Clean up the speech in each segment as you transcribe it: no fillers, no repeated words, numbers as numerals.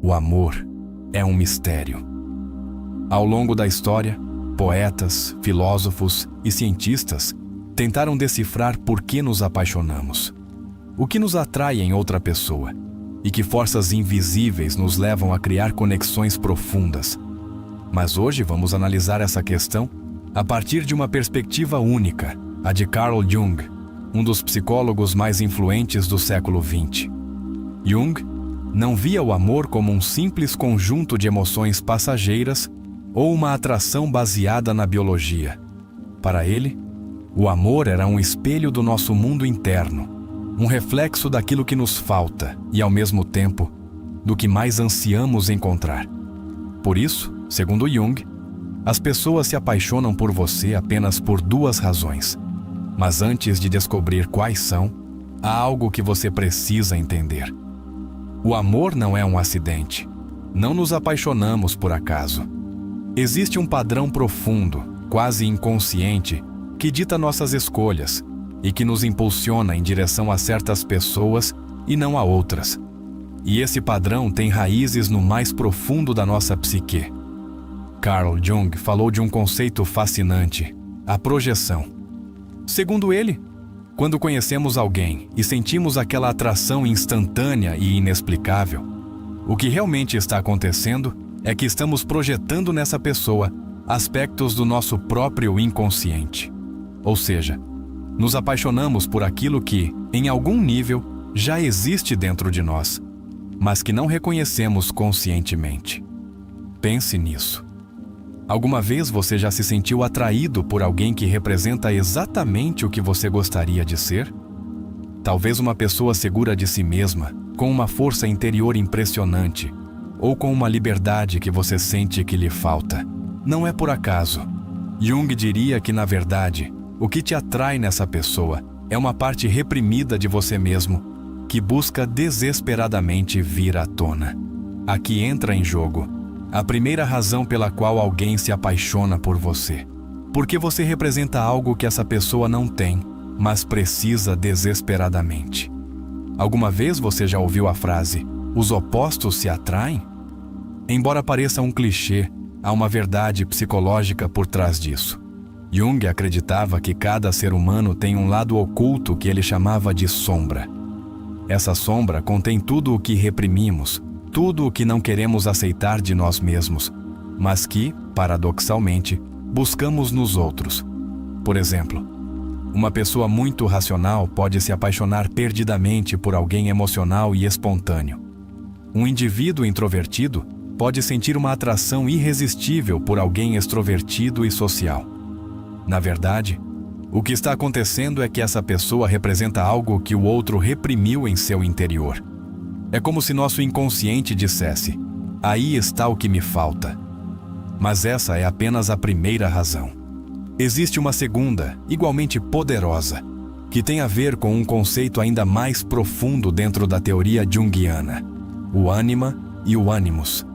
O amor é um mistério. Ao longo da história, poetas, filósofos e cientistas tentaram decifrar por que nos apaixonamos, o que nos atrai em outra pessoa e que forças invisíveis nos levam a criar conexões profundas. Mas hoje vamos analisar essa questão a partir de uma perspectiva única, a de Carl Jung, um dos psicólogos mais influentes do século XX. Jung não via o amor como um simples conjunto de emoções passageiras ou uma atração baseada na biologia. Para ele, o amor era um espelho do nosso mundo interno, um reflexo daquilo que nos falta e, ao mesmo tempo, do que mais ansiamos encontrar. Por isso, segundo Jung, as pessoas se apaixonam por você apenas por duas razões. Mas antes de descobrir quais são, há algo que você precisa entender. O amor não é um acidente. Não nos apaixonamos por acaso. Existe um padrão profundo, quase inconsciente, que dita nossas escolhas e que nos impulsiona em direção a certas pessoas e não a outras. E esse padrão tem raízes no mais profundo da nossa psique. Carl Jung falou de um conceito fascinante, a projeção. Segundo ele, quando conhecemos alguém e sentimos aquela atração instantânea e inexplicável, o que realmente está acontecendo é que estamos projetando nessa pessoa aspectos do nosso próprio inconsciente. Ou seja, nos apaixonamos por aquilo que, em algum nível, já existe dentro de nós, mas que não reconhecemos conscientemente. Pense nisso. Alguma vez você já se sentiu atraído por alguém que representa exatamente o que você gostaria de ser? Talvez uma pessoa segura de si mesma, com uma força interior impressionante, ou com uma liberdade que você sente que lhe falta. Não é por acaso. Jung diria que, na verdade, o que te atrai nessa pessoa é uma parte reprimida de você mesmo, que busca desesperadamente vir à tona. Aqui entra em jogo a primeira razão pela qual alguém se apaixona por você. Porque você representa algo que essa pessoa não tem, mas precisa desesperadamente. Alguma vez você já ouviu a frase, os opostos se atraem? Embora pareça um clichê, há uma verdade psicológica por trás disso. Jung acreditava que cada ser humano tem um lado oculto que ele chamava de sombra. Essa sombra contém tudo o que reprimimos, tudo o que não queremos aceitar de nós mesmos, mas que, paradoxalmente, buscamos nos outros. Por exemplo, uma pessoa muito racional pode se apaixonar perdidamente por alguém emocional e espontâneo. Um indivíduo introvertido pode sentir uma atração irresistível por alguém extrovertido e social. Na verdade, o que está acontecendo é que essa pessoa representa algo que o outro reprimiu em seu interior. É como se nosso inconsciente dissesse, aí está o que me falta. Mas essa é apenas a primeira razão. Existe uma segunda, igualmente poderosa, que tem a ver com um conceito ainda mais profundo dentro da teoria junguiana, o ânima e o ânimos.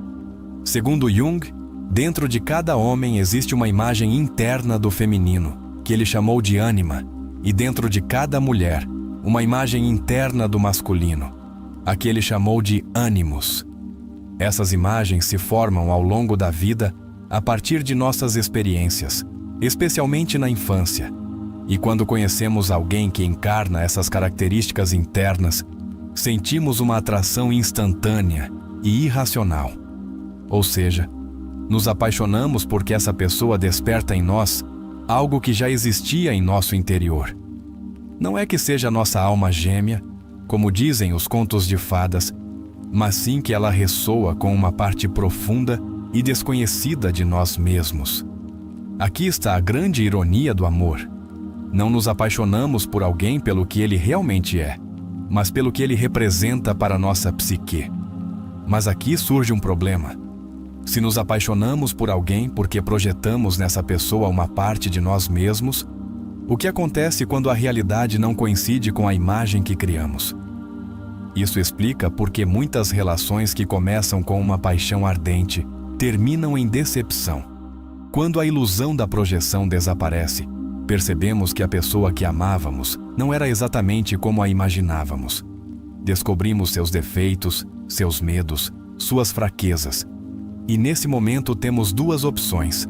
Segundo Jung, dentro de cada homem existe uma imagem interna do feminino, que ele chamou de ânima, e dentro de cada mulher, uma imagem interna do masculino, a que ele chamou de ânimos. Essas imagens se formam ao longo da vida a partir de nossas experiências, especialmente na infância. E quando conhecemos alguém que encarna essas características internas, sentimos uma atração instantânea e irracional. Ou seja, nos apaixonamos porque essa pessoa desperta em nós algo que já existia em nosso interior. Não é que seja nossa alma gêmea, como dizem os contos de fadas, mas sim que ela ressoa com uma parte profunda e desconhecida de nós mesmos. Aqui está a grande ironia do amor. Não nos apaixonamos por alguém pelo que ele realmente é, mas pelo que ele representa para nossa psique. Mas aqui surge um problema. Se nos apaixonamos por alguém porque projetamos nessa pessoa uma parte de nós mesmos, o que acontece quando a realidade não coincide com a imagem que criamos? Isso explica por que muitas relações que começam com uma paixão ardente terminam em decepção. Quando a ilusão da projeção desaparece, percebemos que a pessoa que amávamos não era exatamente como a imaginávamos. Descobrimos seus defeitos, seus medos, suas fraquezas. E nesse momento temos duas opções.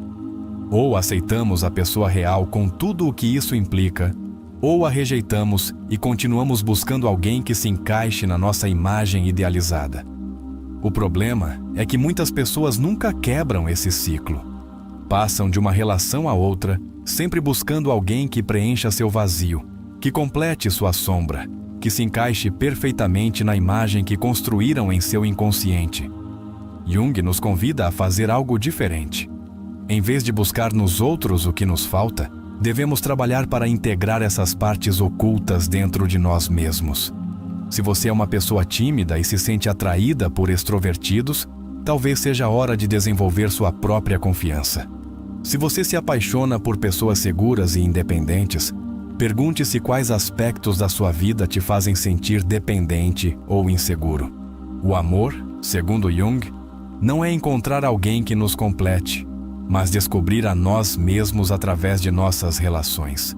Ou aceitamos a pessoa real com tudo o que isso implica, ou a rejeitamos e continuamos buscando alguém que se encaixe na nossa imagem idealizada. O problema é que muitas pessoas nunca quebram esse ciclo. Passam de uma relação a outra, sempre buscando alguém que preencha seu vazio, que complete sua sombra, que se encaixe perfeitamente na imagem que construíram em seu inconsciente. Jung nos convida a fazer algo diferente. Em vez de buscar nos outros o que nos falta, devemos trabalhar para integrar essas partes ocultas dentro de nós mesmos. Se você é uma pessoa tímida e se sente atraída por extrovertidos, talvez seja a hora de desenvolver sua própria confiança. Se você se apaixona por pessoas seguras e independentes, pergunte-se quais aspectos da sua vida te fazem sentir dependente ou inseguro. O amor, segundo Jung, não é encontrar alguém que nos complete, mas descobrir a nós mesmos através de nossas relações.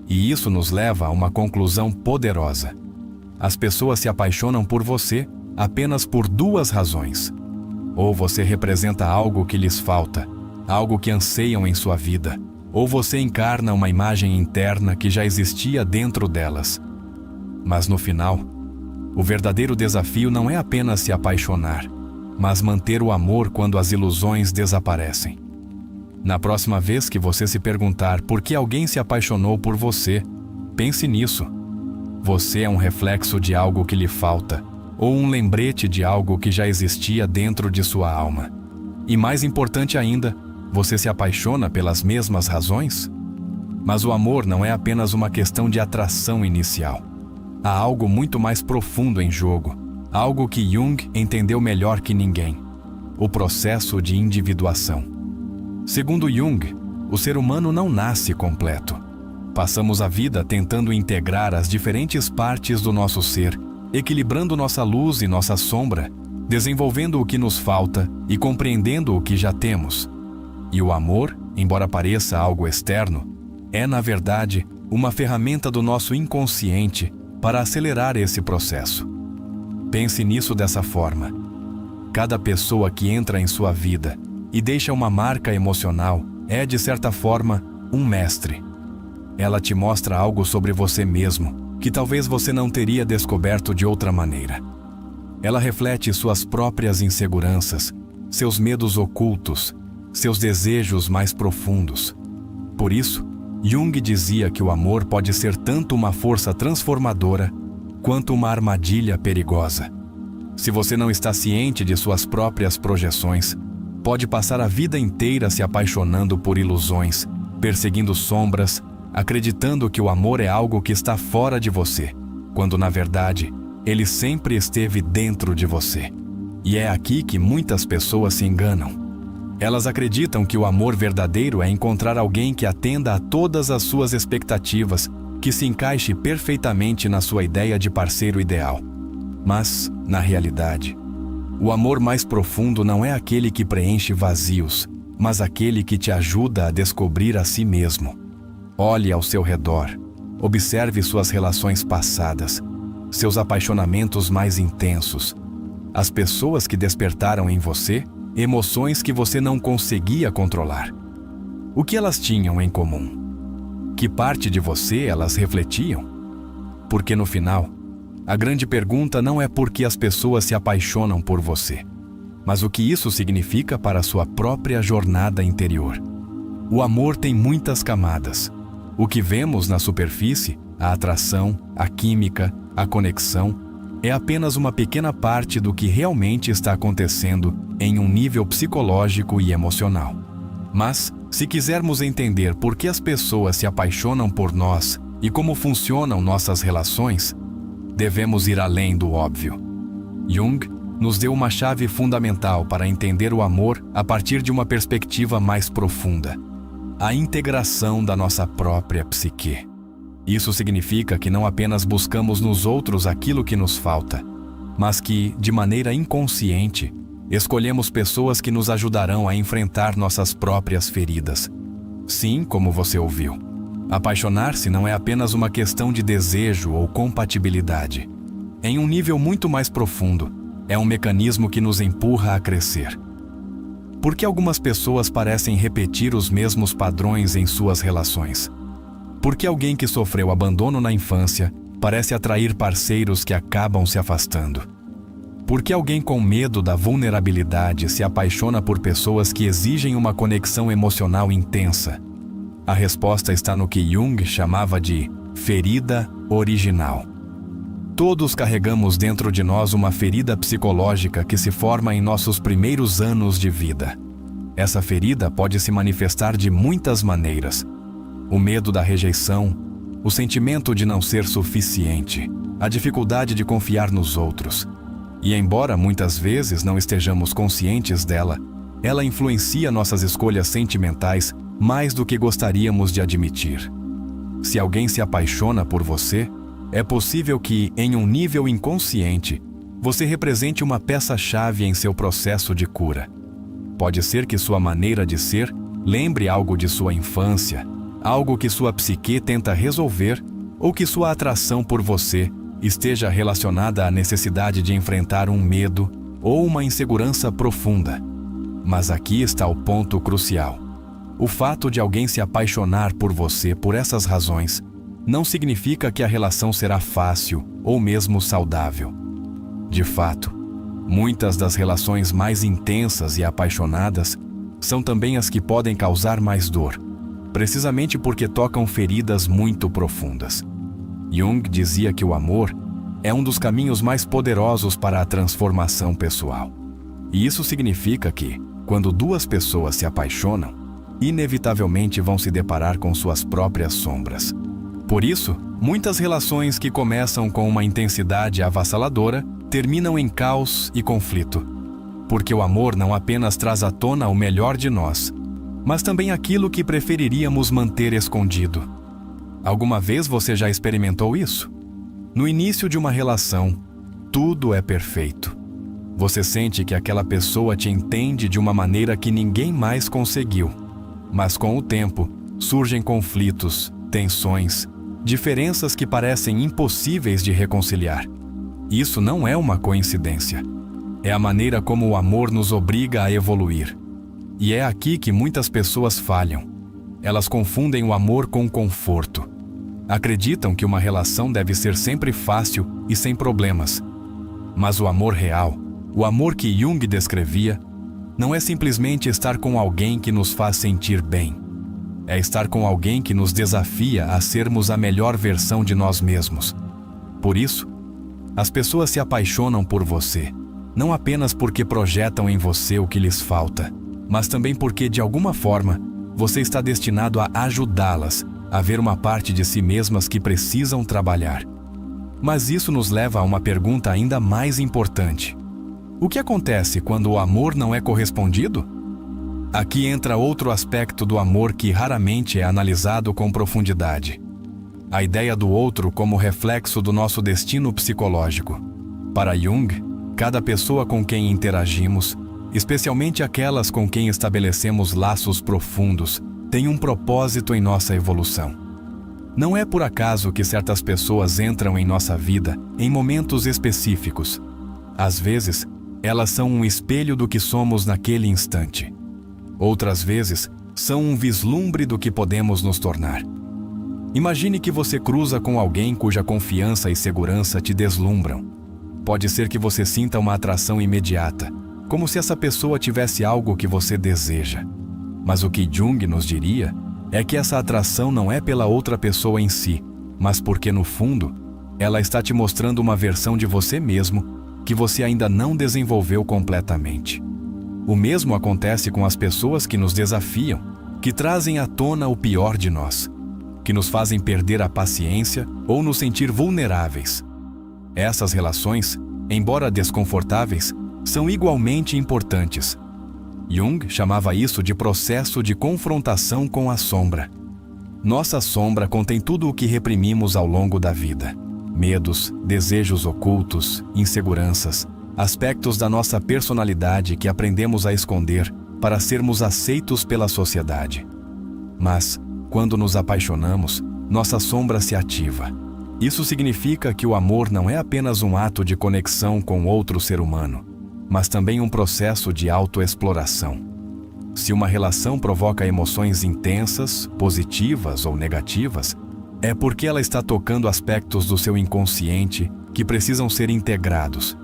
E isso nos leva a uma conclusão poderosa. As pessoas se apaixonam por você apenas por duas razões. Ou você representa algo que lhes falta, algo que anseiam em sua vida, ou você encarna uma imagem interna que já existia dentro delas. Mas no final, o verdadeiro desafio não é apenas se apaixonar, mas manter o amor quando as ilusões desaparecem. Na próxima vez que você se perguntar por que alguém se apaixonou por você, pense nisso. Você é um reflexo de algo que lhe falta, ou um lembrete de algo que já existia dentro de sua alma. E mais importante ainda, você se apaixona pelas mesmas razões? Mas o amor não é apenas uma questão de atração inicial. Há algo muito mais profundo em jogo, algo que Jung entendeu melhor que ninguém: o processo de individuação. Segundo Jung, o ser humano não nasce completo. Passamos a vida tentando integrar as diferentes partes do nosso ser, equilibrando nossa luz e nossa sombra, desenvolvendo o que nos falta e compreendendo o que já temos. E o amor, embora pareça algo externo, é, na verdade, uma ferramenta do nosso inconsciente para acelerar esse processo. Pense nisso dessa forma. Cada pessoa que entra em sua vida e deixa uma marca emocional é, de certa forma, um mestre. Ela te mostra algo sobre você mesmo, que talvez você não teria descoberto de outra maneira. Ela reflete suas próprias inseguranças, seus medos ocultos, seus desejos mais profundos. Por isso, Jung dizia que o amor pode ser tanto uma força transformadora, quanto uma armadilha perigosa. Se você não está ciente de suas próprias projeções, pode passar a vida inteira se apaixonando por ilusões, perseguindo sombras, acreditando que o amor é algo que está fora de você, quando na verdade, ele sempre esteve dentro de você. E é aqui que muitas pessoas se enganam. Elas acreditam que o amor verdadeiro é encontrar alguém que atenda a todas as suas expectativas, que se encaixe perfeitamente na sua ideia de parceiro ideal. Mas, na realidade, o amor mais profundo não é aquele que preenche vazios, mas aquele que te ajuda a descobrir a si mesmo. Olhe ao seu redor, observe suas relações passadas, seus apaixonamentos mais intensos, as pessoas que despertaram em você emoções que você não conseguia controlar. O que elas tinham em comum? Que parte de você elas refletiam? Porque no final, a grande pergunta não é por que as pessoas se apaixonam por você, mas o que isso significa para a sua própria jornada interior. O amor tem muitas camadas. O que vemos na superfície, a atração, a química, a conexão, é apenas uma pequena parte do que realmente está acontecendo em um nível psicológico e emocional. Mas, se quisermos entender por que as pessoas se apaixonam por nós e como funcionam nossas relações, devemos ir além do óbvio. Jung nos deu uma chave fundamental para entender o amor a partir de uma perspectiva mais profunda: a integração da nossa própria psique. Isso significa que não apenas buscamos nos outros aquilo que nos falta, mas que, de maneira inconsciente, escolhemos pessoas que nos ajudarão a enfrentar nossas próprias feridas. Sim, como você ouviu, apaixonar-se não é apenas uma questão de desejo ou compatibilidade. Em um nível muito mais profundo, É um mecanismo que nos empurra a crescer. Por que algumas pessoas parecem repetir os mesmos padrões em suas relações? Por que alguém que sofreu abandono na infância parece atrair parceiros que acabam se afastando? Por que alguém com medo da vulnerabilidade se apaixona por pessoas que exigem uma conexão emocional intensa? A resposta está no que Jung chamava de ferida original. Todos carregamos dentro de nós uma ferida psicológica que se forma em nossos primeiros anos de vida. Essa ferida pode se manifestar de muitas maneiras. O medo da rejeição, o sentimento de não ser suficiente, a dificuldade de confiar nos outros. E embora muitas vezes não estejamos conscientes dela, ela influencia nossas escolhas sentimentais mais do que gostaríamos de admitir. Se alguém se apaixona por você, é possível que, em um nível inconsciente, você represente uma peça-chave em seu processo de cura. Pode ser que sua maneira de ser lembre algo de sua infância, algo que sua psique tenta resolver, ou que sua atração por você esteja relacionada à necessidade de enfrentar um medo ou uma insegurança profunda. Mas aqui está o ponto crucial. O fato de alguém se apaixonar por você por essas razões não significa que a relação será fácil ou mesmo saudável. De fato, muitas das relações mais intensas e apaixonadas são também as que podem causar mais dor, precisamente porque tocam feridas muito profundas. Jung dizia que o amor é um dos caminhos mais poderosos para a transformação pessoal. E isso significa que, quando duas pessoas se apaixonam, inevitavelmente vão se deparar com suas próprias sombras. Por isso, muitas relações que começam com uma intensidade avassaladora terminam em caos e conflito. Porque o amor não apenas traz à tona o melhor de nós, mas também aquilo que preferiríamos manter escondido. Alguma vez você já experimentou isso? No início de uma relação, tudo é perfeito. Você sente que aquela pessoa te entende de uma maneira que ninguém mais conseguiu. Mas com o tempo, surgem conflitos, tensões, diferenças que parecem impossíveis de reconciliar. Isso não é uma coincidência. É a maneira como o amor nos obriga a evoluir. E é aqui que muitas pessoas falham. Elas confundem o amor com conforto. Acreditam que uma relação deve ser sempre fácil e sem problemas. Mas o amor real, o amor que Jung descrevia, não é simplesmente estar com alguém que nos faz sentir bem. É estar com alguém que nos desafia a sermos a melhor versão de nós mesmos. Por isso, as pessoas se apaixonam por você, não apenas porque projetam em você o que lhes falta, mas também porque, de alguma forma, você está destinado a ajudá-las a ver uma parte de si mesmas que precisam trabalhar. Mas isso nos leva a uma pergunta ainda mais importante. O que acontece quando o amor não é correspondido? Aqui entra outro aspecto do amor que raramente é analisado com profundidade. A ideia do outro como reflexo do nosso destino psicológico. Para Jung, cada pessoa com quem interagimos, especialmente aquelas com quem estabelecemos laços profundos, tem um propósito em nossa evolução. Não é por acaso que certas pessoas entram em nossa vida em momentos específicos. Às vezes, elas são um espelho do que somos naquele instante. Outras vezes, são um vislumbre do que podemos nos tornar. Imagine que você cruza com alguém cuja confiança e segurança te deslumbram. Pode ser que você sinta uma atração imediata, como se essa pessoa tivesse algo que você deseja. Mas o que Jung nos diria é que essa atração não é pela outra pessoa em si, mas porque, no fundo, ela está te mostrando uma versão de você mesmo que você ainda não desenvolveu completamente. O mesmo acontece com as pessoas que nos desafiam, que trazem à tona o pior de nós, que nos fazem perder a paciência ou nos sentir vulneráveis. Essas relações, embora desconfortáveis, são igualmente importantes. Jung chamava isso de processo de confrontação com a sombra. Nossa sombra contém tudo o que reprimimos ao longo da vida. Medos, desejos ocultos, inseguranças, aspectos da nossa personalidade que aprendemos a esconder para sermos aceitos pela sociedade. Mas, quando nos apaixonamos, nossa sombra se ativa. Isso significa que o amor não é apenas um ato de conexão com outro ser humano, mas também um processo de autoexploração. Se uma relação provoca emoções intensas, positivas ou negativas, é porque ela está tocando aspectos do seu inconsciente que precisam ser integrados.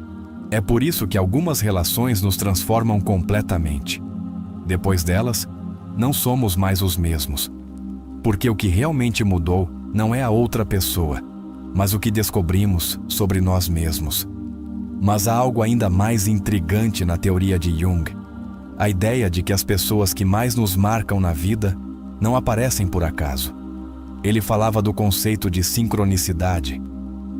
É por isso que algumas relações nos transformam completamente. Depois delas, não somos mais os mesmos. Porque o que realmente mudou não é a outra pessoa, mas o que descobrimos sobre nós mesmos. Mas há algo ainda mais intrigante na teoria de Jung. A ideia de que as pessoas que mais nos marcam na vida não aparecem por acaso. Ele falava do conceito de sincronicidade.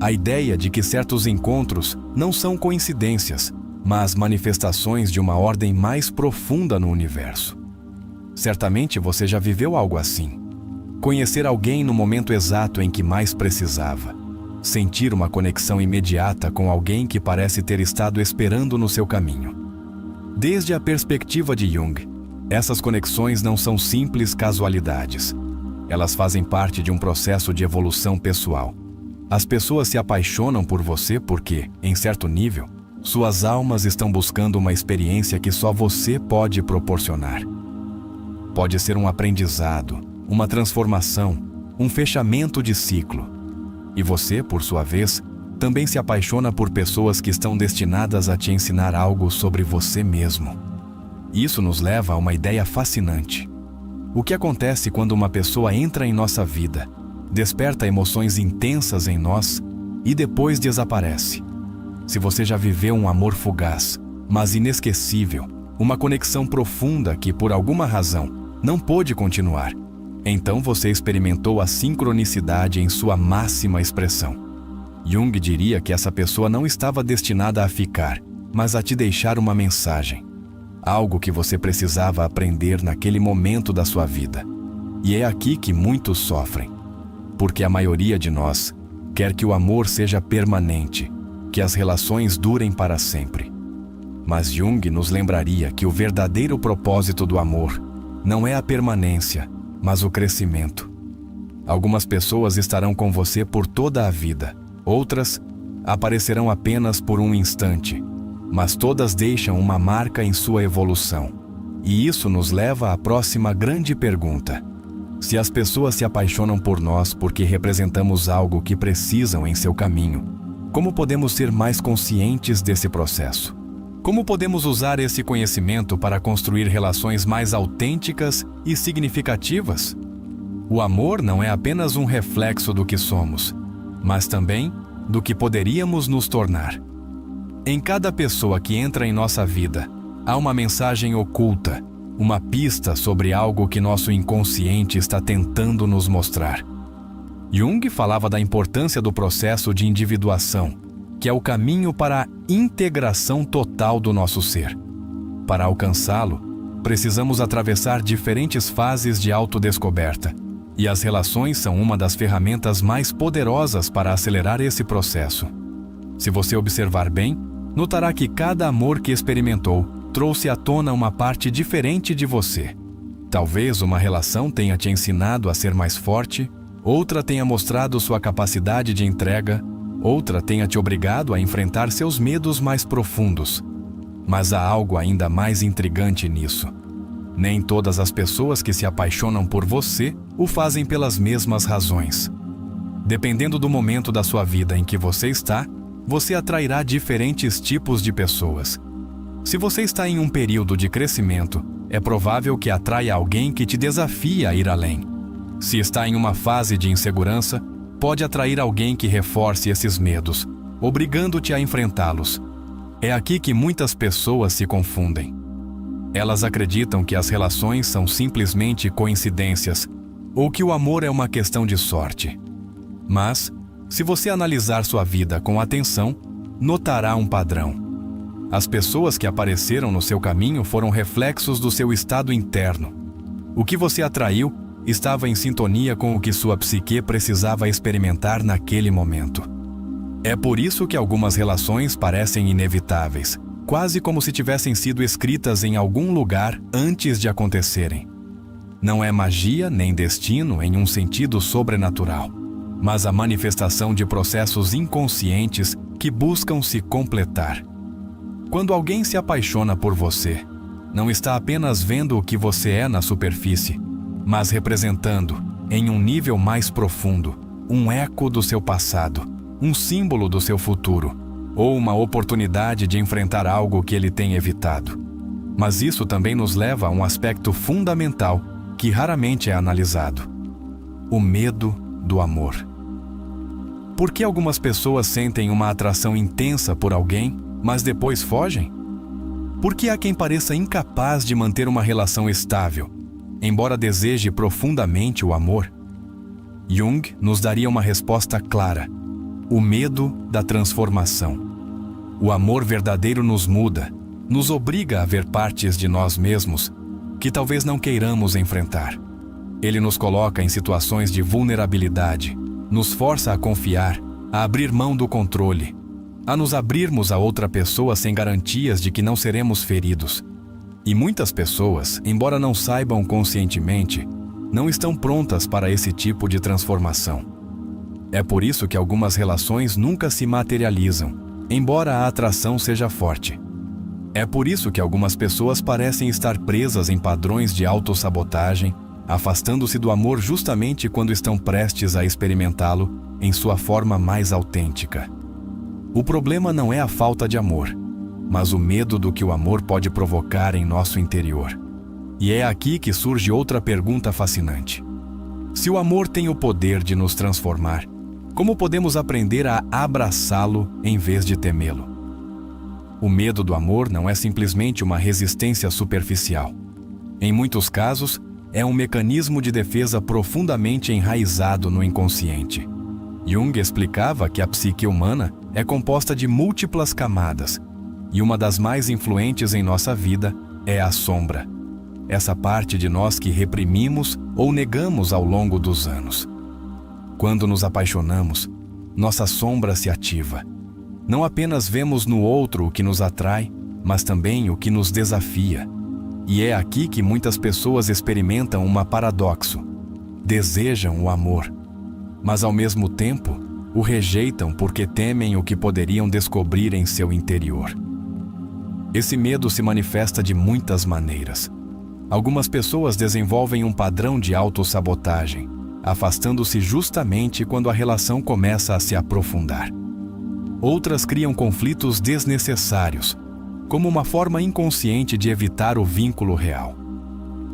A ideia de que certos encontros não são coincidências, mas manifestações de uma ordem mais profunda no universo. Certamente você já viveu algo assim. Conhecer alguém no momento exato em que mais precisava. Sentir uma conexão imediata com alguém que parece ter estado esperando no seu caminho. Desde a perspectiva de Jung, essas conexões não são simples casualidades. Elas fazem parte de um processo de evolução pessoal. As pessoas se apaixonam por você porque, em certo nível, suas almas estão buscando uma experiência que só você pode proporcionar. Pode ser um aprendizado, uma transformação, um fechamento de ciclo. E você, por sua vez, também se apaixona por pessoas que estão destinadas a te ensinar algo sobre você mesmo. Isso nos leva a uma ideia fascinante. O que acontece quando uma pessoa entra em nossa vida, desperta emoções intensas em nós e depois desaparece? Se você já viveu um amor fugaz, mas inesquecível, uma conexão profunda que, por alguma razão, não pôde continuar, então você experimentou a sincronicidade em sua máxima expressão. Jung diria que essa pessoa não estava destinada a ficar, mas a te deixar uma mensagem. Algo que você precisava aprender naquele momento da sua vida. E é aqui que muitos sofrem. Porque a maioria de nós quer que o amor seja permanente, que as relações durem para sempre. Mas Jung nos lembraria que o verdadeiro propósito do amor não é a permanência, mas o crescimento. Algumas pessoas estarão com você por toda a vida. Outras aparecerão apenas por um instante, mas todas deixam uma marca em sua evolução. E isso nos leva à próxima grande pergunta. Se as pessoas se apaixonam por nós porque representamos algo que precisam em seu caminho, como podemos ser mais conscientes desse processo? Como podemos usar esse conhecimento para construir relações mais autênticas e significativas? O amor não é apenas um reflexo do que somos, mas também do que poderíamos nos tornar. Em cada pessoa que entra em nossa vida, há uma mensagem oculta, uma pista sobre algo que nosso inconsciente está tentando nos mostrar. Jung falava da importância do processo de individuação, que é o caminho para a integração total do nosso ser. Para alcançá-lo, precisamos atravessar diferentes fases de autodescoberta, e as relações são uma das ferramentas mais poderosas para acelerar esse processo. Se você observar bem, notará que cada amor que experimentou trouxe à tona uma parte diferente de você. Talvez uma relação tenha te ensinado a ser mais forte, outra tenha mostrado sua capacidade de entrega, outra tenha te obrigado a enfrentar seus medos mais profundos. Mas há algo ainda mais intrigante nisso. Nem todas as pessoas que se apaixonam por você o fazem pelas mesmas razões. Dependendo do momento da sua vida em que você está, você atrairá diferentes tipos de pessoas. Se você está em um período de crescimento, é provável que atraia alguém que te desafia a ir além. Se está em uma fase de insegurança, pode atrair alguém que reforce esses medos, obrigando-te a enfrentá-los. É aqui que muitas pessoas se confundem. Elas acreditam que as relações são simplesmente coincidências, ou que o amor é uma questão de sorte. Mas, se você analisar sua vida com atenção, notará um padrão. As pessoas que apareceram no seu caminho foram reflexos do seu estado interno. O que você atraiu estava em sintonia com o que sua psique precisava experimentar naquele momento. É por isso que algumas relações parecem inevitáveis, quase como se tivessem sido escritas em algum lugar antes de acontecerem. Não é magia nem destino em um sentido sobrenatural. mas a manifestação de processos inconscientes que buscam se completar. Quando alguém se apaixona por você, não está apenas vendo o que você é na superfície, mas representando, em um nível mais profundo, um eco do seu passado, um símbolo do seu futuro, ou uma oportunidade de enfrentar algo que ele tem evitado. Mas isso também nos leva a um aspecto fundamental que raramente é analisado: o medo do amor. Por que algumas pessoas sentem uma atração intensa por alguém, mas depois fogem? Por que há quem pareça incapaz de manter uma relação estável, embora deseje profundamente o amor? Jung nos daria uma resposta clara: o medo da transformação. O amor verdadeiro nos muda, nos obriga a ver partes de nós mesmos que talvez não queiramos enfrentar. Ele nos coloca em situações de vulnerabilidade, nos força a confiar, a abrir mão do controle, a nos abrirmos a outra pessoa sem garantias de que não seremos feridos. E muitas pessoas, embora não saibam conscientemente, não estão prontas para esse tipo de transformação. É por isso que algumas relações nunca se materializam, embora a atração seja forte. É por isso que algumas pessoas parecem estar presas em padrões de autossabotagem, afastando-se do amor justamente quando estão prestes a experimentá-lo em sua forma mais autêntica. O problema não é a falta de amor, mas o medo do que o amor pode provocar em nosso interior. E é aqui que surge outra pergunta fascinante. Se o amor tem o poder de nos transformar, como podemos aprender a abraçá-lo em vez de temê-lo? O medo do amor não é simplesmente uma resistência superficial. Em muitos casos, é um mecanismo de defesa profundamente enraizado no inconsciente. Jung explicava que a psique humana é composta de múltiplas camadas, e uma das mais influentes em nossa vida é a sombra. Essa parte de nós que reprimimos ou negamos ao longo dos anos. Quando nos apaixonamos, nossa sombra se ativa. Não apenas vemos no outro o que nos atrai, mas também o que nos desafia. E é aqui que muitas pessoas experimentam um paradoxo. Desejam o amor, mas ao mesmo tempo o rejeitam porque temem o que poderiam descobrir em seu interior. Esse medo se manifesta de muitas maneiras. Algumas pessoas desenvolvem um padrão de autossabotagem, afastando-se justamente quando a relação começa a se aprofundar. Outras criam conflitos desnecessários, como uma forma inconsciente de evitar o vínculo real.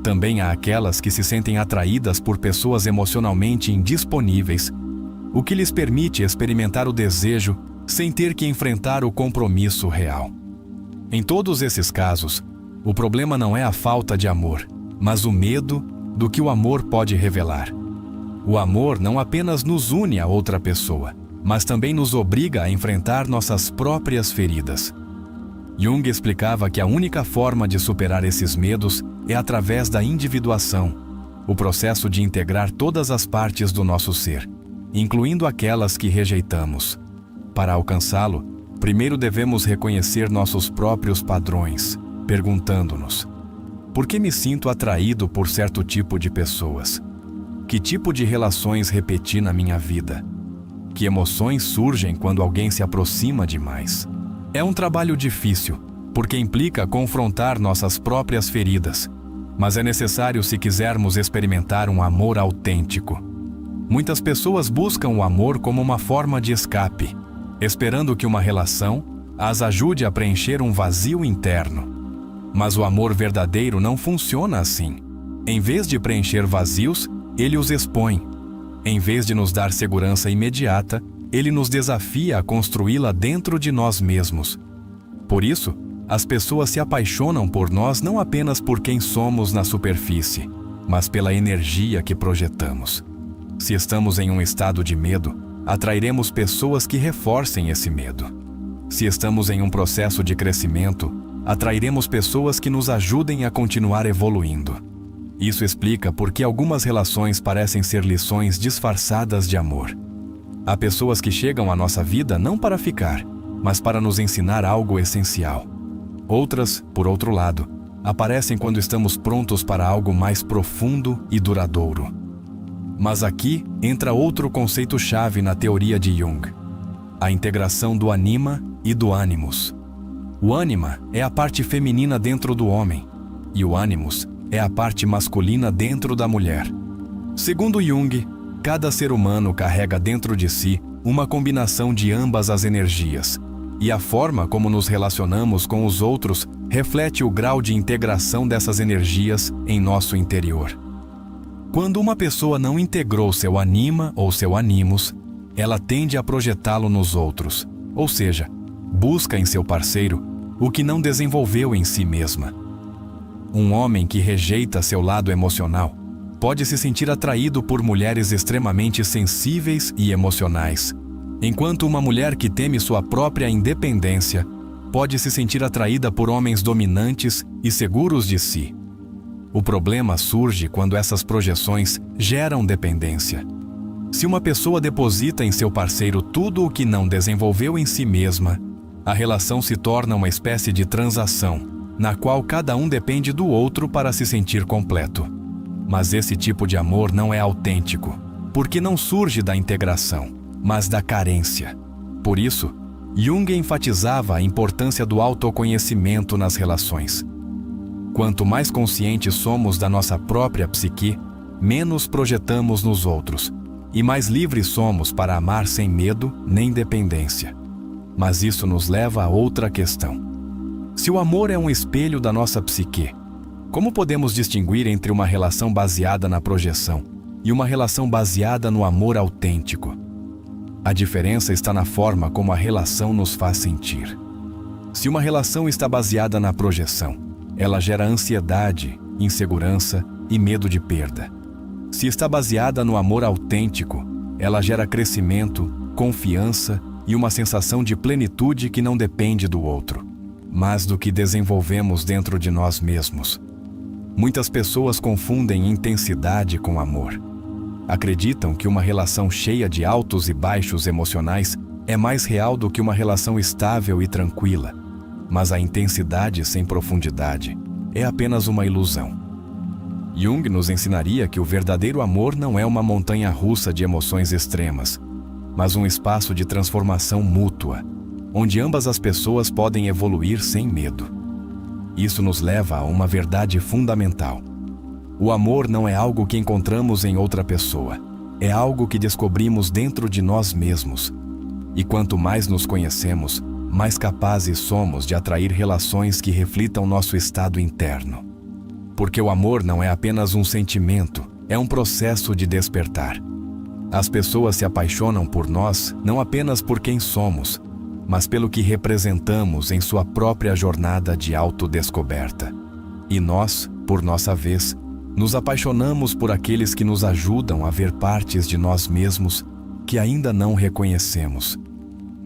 Também há aquelas que se sentem atraídas por pessoas emocionalmente indisponíveis, o que lhes permite experimentar o desejo sem ter que enfrentar o compromisso real. Em todos esses casos, o problema não é a falta de amor, mas o medo do que o amor pode revelar. O amor não apenas nos une a outra pessoa, mas também nos obriga a enfrentar nossas próprias feridas. Jung explicava que a única forma de superar esses medos é através da individuação, o processo de integrar todas as partes do nosso ser, incluindo aquelas que rejeitamos. Para alcançá-lo, primeiro devemos reconhecer nossos próprios padrões, perguntando-nos: por que me sinto atraído por certo tipo de pessoas? Que tipo de relações repeti na minha vida? Que emoções surgem quando alguém se aproxima demais? É um trabalho difícil, porque implica confrontar nossas próprias feridas, mas é necessário se quisermos experimentar um amor autêntico. Muitas pessoas buscam o amor como uma forma de escape, esperando que uma relação as ajude a preencher um vazio interno. Mas o amor verdadeiro não funciona assim. Em vez de preencher vazios, ele os expõe. Em vez de nos dar segurança imediata, ele nos desafia a construí-la dentro de nós mesmos. Por isso, as pessoas se apaixonam por nós não apenas por quem somos na superfície, mas pela energia que projetamos. Se estamos em um estado de medo, atrairemos pessoas que reforcem esse medo. Se estamos em um processo de crescimento, atrairemos pessoas que nos ajudem a continuar evoluindo. Isso explica por que algumas relações parecem ser lições disfarçadas de amor. Há pessoas que chegam à nossa vida não para ficar, mas para nos ensinar algo essencial. Outras, por outro lado, aparecem quando estamos prontos para algo mais profundo e duradouro. Mas aqui entra outro conceito-chave na teoria de Jung: a integração do anima e do animus. O anima é a parte feminina dentro do homem, e o animus é a parte masculina dentro da mulher. Segundo Jung, cada ser humano carrega dentro de si uma combinação de ambas as energias, e a forma como nos relacionamos com os outros reflete o grau de integração dessas energias em nosso interior. Quando uma pessoa não integrou seu anima ou seu animus, ela tende a projetá-lo nos outros, ou seja, busca em seu parceiro o que não desenvolveu em si mesma. Um homem que rejeita seu lado emocional pode se sentir atraído por mulheres extremamente sensíveis e emocionais, enquanto uma mulher que teme sua própria independência pode se sentir atraída por homens dominantes e seguros de si. O problema surge quando essas projeções geram dependência. Se uma pessoa deposita em seu parceiro tudo o que não desenvolveu em si mesma, a relação se torna uma espécie de transação, na qual cada um depende do outro para se sentir completo. Mas esse tipo de amor não é autêntico, porque não surge da integração, mas da carência. Por isso, Jung enfatizava a importância do autoconhecimento nas relações. Quanto mais conscientes somos da nossa própria psique, menos projetamos nos outros, e mais livres somos para amar sem medo nem dependência. Mas isso nos leva a outra questão. Se o amor é um espelho da nossa psique, como podemos distinguir entre uma relação baseada na projeção e uma relação baseada no amor autêntico? A diferença está na forma como a relação nos faz sentir. Se uma relação está baseada na projeção, ela gera ansiedade, insegurança e medo de perda. Se está baseada no amor autêntico, ela gera crescimento, confiança e uma sensação de plenitude que não depende do outro, mas do que desenvolvemos dentro de nós mesmos. Muitas pessoas confundem intensidade com amor. Acreditam que uma relação cheia de altos e baixos emocionais é mais real do que uma relação estável e tranquila, mas a intensidade sem profundidade é apenas uma ilusão. Jung nos ensinaria que o verdadeiro amor não é uma montanha-russa de emoções extremas, mas um espaço de transformação mútua, onde ambas as pessoas podem evoluir sem medo. Isso nos leva a uma verdade fundamental. O amor não é algo que encontramos em outra pessoa, é algo que descobrimos dentro de nós mesmos. E quanto mais nos conhecemos, mais capazes somos de atrair relações que reflitam nosso estado interno. Porque o amor não é apenas um sentimento, é um processo de despertar. As pessoas se apaixonam por nós não apenas por quem somos, mas pelo que representamos em sua própria jornada de autodescoberta. E nós, por nossa vez, nos apaixonamos por aqueles que nos ajudam a ver partes de nós mesmos que ainda não reconhecemos.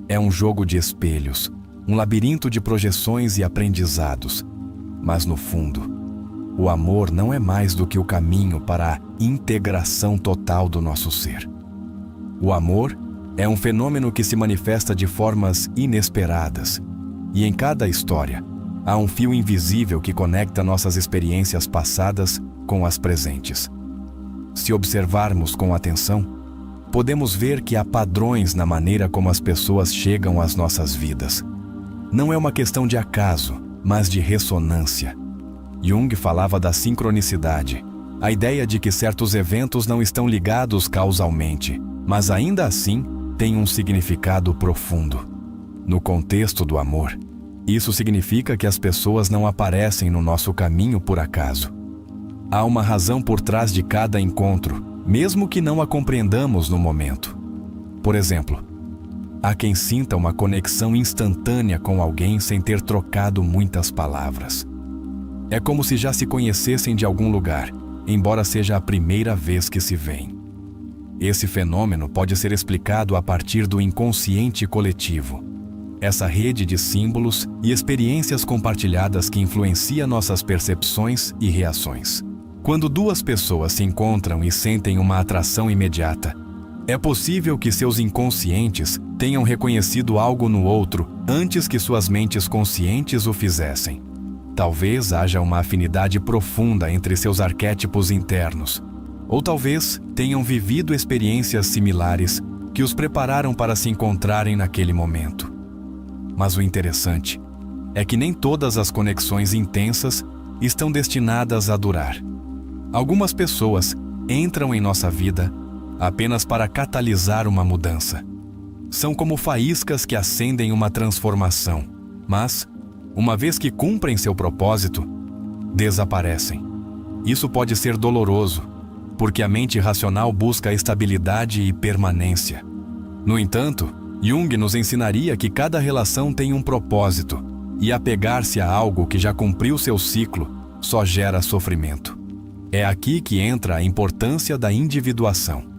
É um jogo de espelhos, um labirinto de projeções e aprendizados. Mas no fundo, o amor não é mais do que o caminho para a integração total do nosso ser. O amor é um fenômeno que se manifesta de formas inesperadas, e em cada história há um fio invisível que conecta nossas experiências passadas com as presentes. Se observarmos com atenção, podemos ver que há padrões na maneira como as pessoas chegam às nossas vidas. Não é uma questão de acaso, mas de ressonância. Jung falava da sincronicidade, a ideia de que certos eventos não estão ligados causalmente, mas ainda assim têm um significado profundo. No contexto do amor, isso significa que as pessoas não aparecem no nosso caminho por acaso. Há uma razão por trás de cada encontro, mesmo que não a compreendamos no momento. Por exemplo, há quem sinta uma conexão instantânea com alguém sem ter trocado muitas palavras. É como se já se conhecessem de algum lugar, embora seja a primeira vez que se veem. Esse fenômeno pode ser explicado a partir do inconsciente coletivo, essa rede de símbolos e experiências compartilhadas que influencia nossas percepções e reações. Quando duas pessoas se encontram e sentem uma atração imediata, é possível que seus inconscientes tenham reconhecido algo no outro antes que suas mentes conscientes o fizessem. Talvez haja uma afinidade profunda entre seus arquétipos internos, ou talvez tenham vivido experiências similares que os prepararam para se encontrarem naquele momento. Mas o interessante é que nem todas as conexões intensas estão destinadas a durar. Algumas pessoas entram em nossa vida apenas para catalisar uma mudança. São como faíscas que acendem uma transformação, mas, uma vez que cumprem seu propósito, desaparecem. Isso pode ser doloroso, porque a mente racional busca estabilidade e permanência. No entanto, Jung nos ensinaria que cada relação tem um propósito, e apegar-se a algo que já cumpriu seu ciclo só gera sofrimento. É aqui que entra a importância da individuação.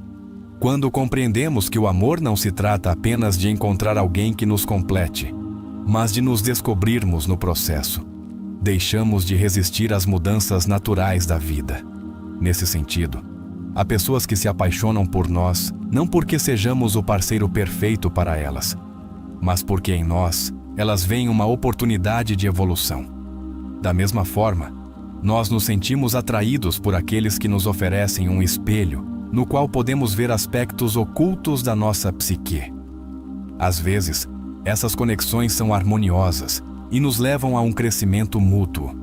Quando compreendemos que o amor não se trata apenas de encontrar alguém que nos complete, mas de nos descobrirmos no processo, deixamos de resistir às mudanças naturais da vida. Nesse sentido, há pessoas que se apaixonam por nós não porque sejamos o parceiro perfeito para elas, mas porque em nós elas veem uma oportunidade de evolução. Da mesma forma, nós nos sentimos atraídos por aqueles que nos oferecem um espelho no qual podemos ver aspectos ocultos da nossa psique. Às vezes, essas conexões são harmoniosas e nos levam a um crescimento mútuo.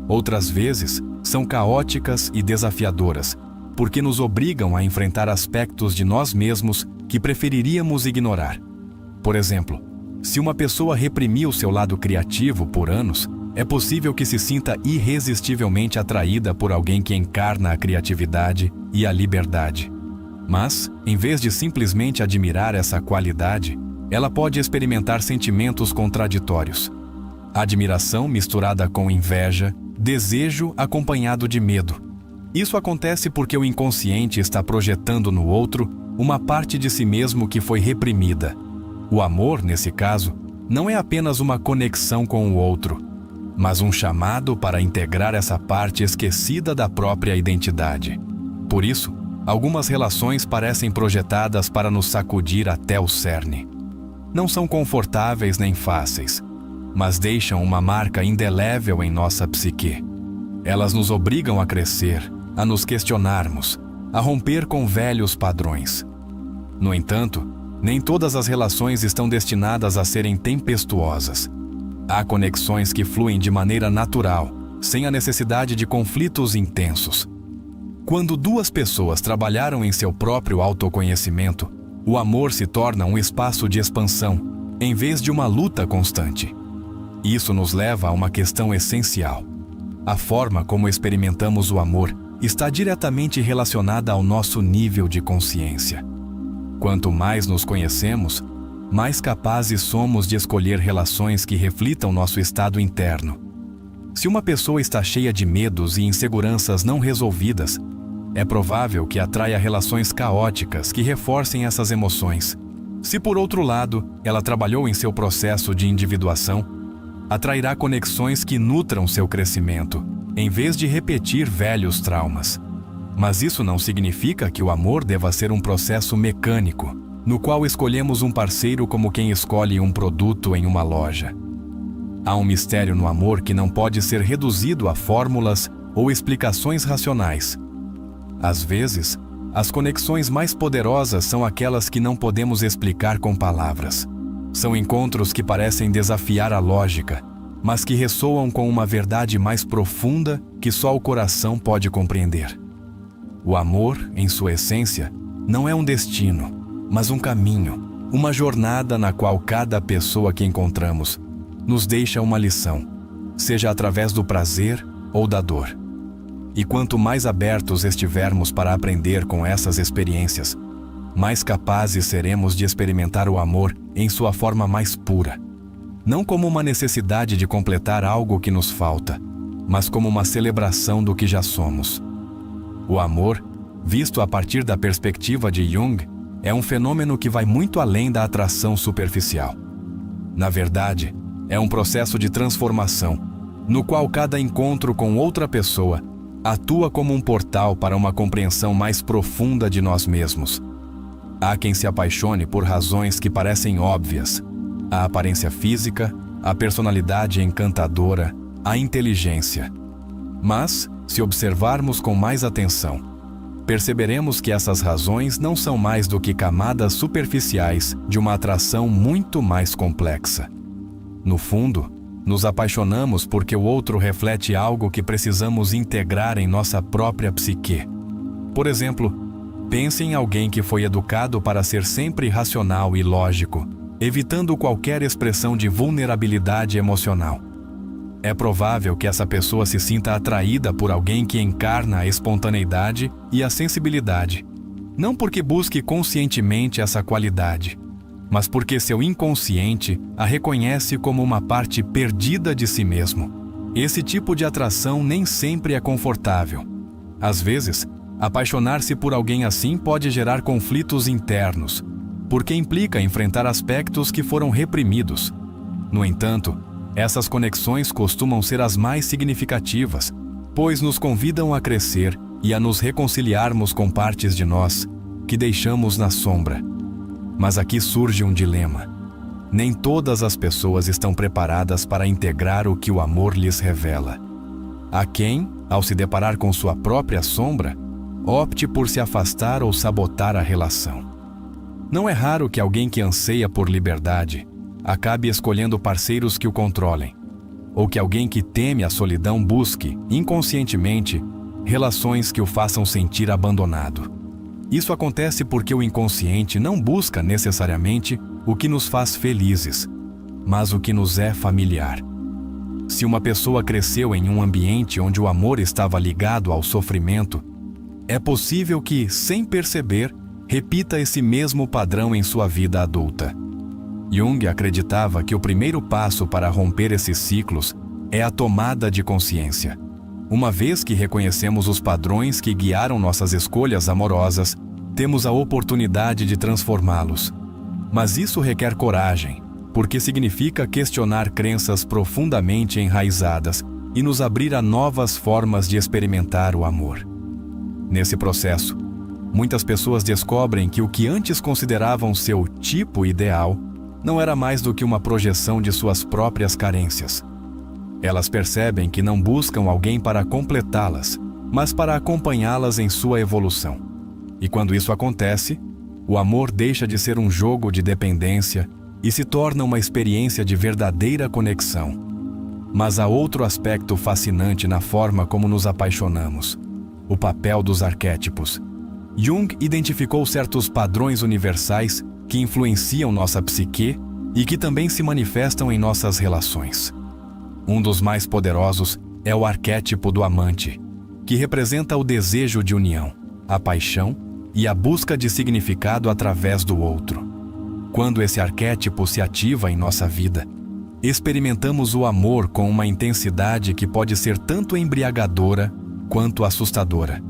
Outras vezes, são caóticas e desafiadoras, porque nos obrigam a enfrentar aspectos de nós mesmos que preferiríamos ignorar. Por exemplo, se uma pessoa reprimir o seu lado criativo por anos, é possível que se sinta irresistivelmente atraída por alguém que encarna a criatividade e a liberdade. Mas, em vez de simplesmente admirar essa qualidade, ela pode experimentar sentimentos contraditórios. Admiração misturada com inveja, desejo acompanhado de medo. Isso acontece porque o inconsciente está projetando no outro uma parte de si mesmo que foi reprimida. O amor, nesse caso, não é apenas uma conexão com o outro, mas um chamado para integrar essa parte esquecida da própria identidade. Por isso, algumas relações parecem projetadas para nos sacudir até o cerne. Não são confortáveis nem fáceis, mas deixam uma marca indelével em nossa psique. Elas nos obrigam a crescer, a nos questionarmos, a romper com velhos padrões. No entanto, nem todas as relações estão destinadas a serem tempestuosas. Há conexões que fluem de maneira natural, sem a necessidade de conflitos intensos. Quando duas pessoas trabalharam em seu próprio autoconhecimento, o amor se torna um espaço de expansão, em vez de uma luta constante. Isso nos leva a uma questão essencial. A forma como experimentamos o amor está diretamente relacionada ao nosso nível de consciência. Quanto mais nos conhecemos, mais capazes somos de escolher relações que reflitam nosso estado interno. Se uma pessoa está cheia de medos e inseguranças não resolvidas, é provável que atraia relações caóticas que reforcem essas emoções. Se, por outro lado, ela trabalhou em seu processo de individuação, atrairá conexões que nutram seu crescimento, em vez de repetir velhos traumas. Mas isso não significa que o amor deva ser um processo mecânico, no qual escolhemos um parceiro como quem escolhe um produto em uma loja. Há um mistério no amor que não pode ser reduzido a fórmulas ou explicações racionais. Às vezes, as conexões mais poderosas são aquelas que não podemos explicar com palavras. São encontros que parecem desafiar a lógica, mas que ressoam com uma verdade mais profunda que só o coração pode compreender. O amor, em sua essência, não é um destino, mas um caminho, uma jornada na qual cada pessoa que encontramos nos deixa uma lição, seja através do prazer ou da dor. E quanto mais abertos estivermos para aprender com essas experiências, mais capazes seremos de experimentar o amor em sua forma mais pura. Não como uma necessidade de completar algo que nos falta, mas como uma celebração do que já somos. O amor, visto a partir da perspectiva de Jung, é um fenômeno que vai muito além da atração superficial. Na verdade, é um processo de transformação, no qual cada encontro com outra pessoa atua como um portal para uma compreensão mais profunda de nós mesmos. Há quem se apaixone por razões que parecem óbvias: a aparência física, a personalidade encantadora, a inteligência. Mas, se observarmos com mais atenção, perceberemos que essas razões não são mais do que camadas superficiais de uma atração muito mais complexa. No fundo, nos apaixonamos porque o outro reflete algo que precisamos integrar em nossa própria psique. Por exemplo, pense em alguém que foi educado para ser sempre racional e lógico, evitando qualquer expressão de vulnerabilidade emocional. É provável que essa pessoa se sinta atraída por alguém que encarna a espontaneidade e a sensibilidade, não porque busque conscientemente essa qualidade, mas porque seu inconsciente a reconhece como uma parte perdida de si mesmo. Esse tipo de atração nem sempre é confortável. Às vezes, apaixonar-se por alguém assim pode gerar conflitos internos, porque implica enfrentar aspectos que foram reprimidos. No entanto, essas conexões costumam ser as mais significativas, pois nos convidam a crescer e a nos reconciliarmos com partes de nós que deixamos na sombra. Mas aqui surge um dilema. Nem todas as pessoas estão preparadas para integrar o que o amor lhes revela. Há quem, ao se deparar com sua própria sombra, opte por se afastar ou sabotar a relação. Não é raro que alguém que anseia por liberdade acabe escolhendo parceiros que o controlem, ou que alguém que teme a solidão busque, inconscientemente, relações que o façam sentir abandonado. Isso acontece porque o inconsciente não busca necessariamente o que nos faz felizes, mas o que nos é familiar. Se uma pessoa cresceu em um ambiente onde o amor estava ligado ao sofrimento, é possível que, sem perceber, repita esse mesmo padrão em sua vida adulta. Jung acreditava que o primeiro passo para romper esses ciclos é a tomada de consciência. Uma vez que reconhecemos os padrões que guiaram nossas escolhas amorosas, temos a oportunidade de transformá-los. Mas isso requer coragem, porque significa questionar crenças profundamente enraizadas e nos abrir a novas formas de experimentar o amor. Nesse processo, muitas pessoas descobrem que o que antes consideravam seu tipo ideal não era mais do que uma projeção de suas próprias carências. Elas percebem que não buscam alguém para completá-las, mas para acompanhá-las em sua evolução. E quando isso acontece, o amor deixa de ser um jogo de dependência e se torna uma experiência de verdadeira conexão. Mas há outro aspecto fascinante na forma como nos apaixonamos: o papel dos arquétipos. Jung identificou certos padrões universais que influenciam nossa psique e que também se manifestam em nossas relações. Um dos mais poderosos é o arquétipo do amante, que representa o desejo de união, a paixão e a busca de significado através do outro. Quando esse arquétipo se ativa em nossa vida, experimentamos o amor com uma intensidade que pode ser tanto embriagadora quanto assustadora.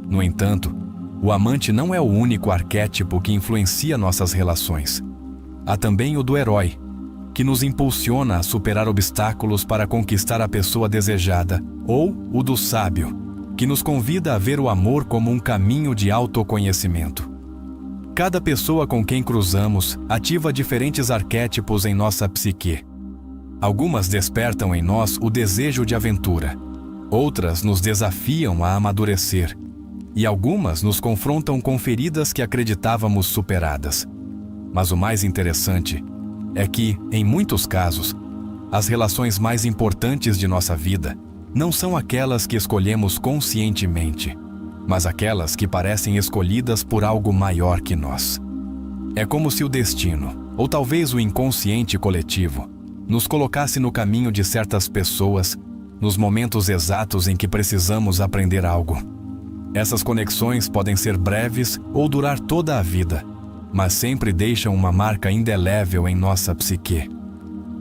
No entanto, o amante não é o único arquétipo que influencia nossas relações. Há também o do herói, que nos impulsiona a superar obstáculos para conquistar a pessoa desejada, ou o do sábio, que nos convida a ver o amor como um caminho de autoconhecimento. Cada pessoa com quem cruzamos ativa diferentes arquétipos em nossa psique. Algumas despertam em nós o desejo de aventura, outras nos desafiam a amadurecer, e algumas nos confrontam com feridas que acreditávamos superadas. Mas o mais interessante é que, em muitos casos, as relações mais importantes de nossa vida não são aquelas que escolhemos conscientemente, mas aquelas que parecem escolhidas por algo maior que nós. É como se o destino, ou talvez o inconsciente coletivo, nos colocasse no caminho de certas pessoas nos momentos exatos em que precisamos aprender algo. Essas conexões podem ser breves ou durar toda a vida, mas sempre deixam uma marca indelével em nossa psique.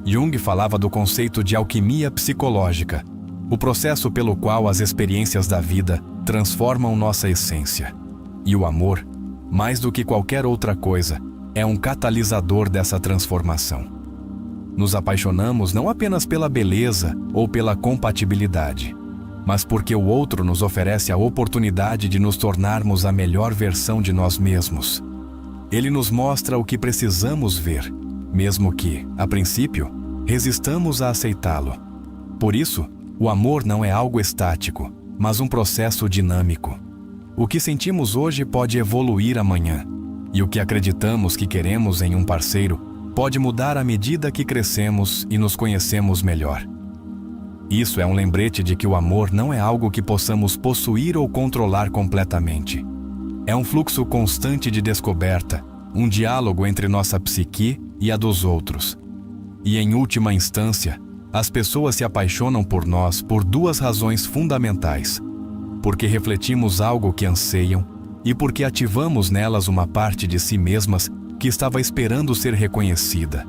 Jung falava do conceito de alquimia psicológica, o processo pelo qual as experiências da vida transformam nossa essência. E o amor, mais do que qualquer outra coisa, é um catalisador dessa transformação. Nos apaixonamos não apenas pela beleza ou pela compatibilidade, mas porque o outro nos oferece a oportunidade de nos tornarmos a melhor versão de nós mesmos. Ele nos mostra o que precisamos ver, mesmo que, a princípio, resistamos a aceitá-lo. Por isso, o amor não é algo estático, mas um processo dinâmico. O que sentimos hoje pode evoluir amanhã, e o que acreditamos que queremos em um parceiro pode mudar à medida que crescemos e nos conhecemos melhor. Isso é um lembrete de que o amor não é algo que possamos possuir ou controlar completamente. É um fluxo constante de descoberta, um diálogo entre nossa psique e a dos outros. E, em última instância, as pessoas se apaixonam por nós por duas razões fundamentais: porque refletimos algo que anseiam e porque ativamos nelas uma parte de si mesmas que estava esperando ser reconhecida.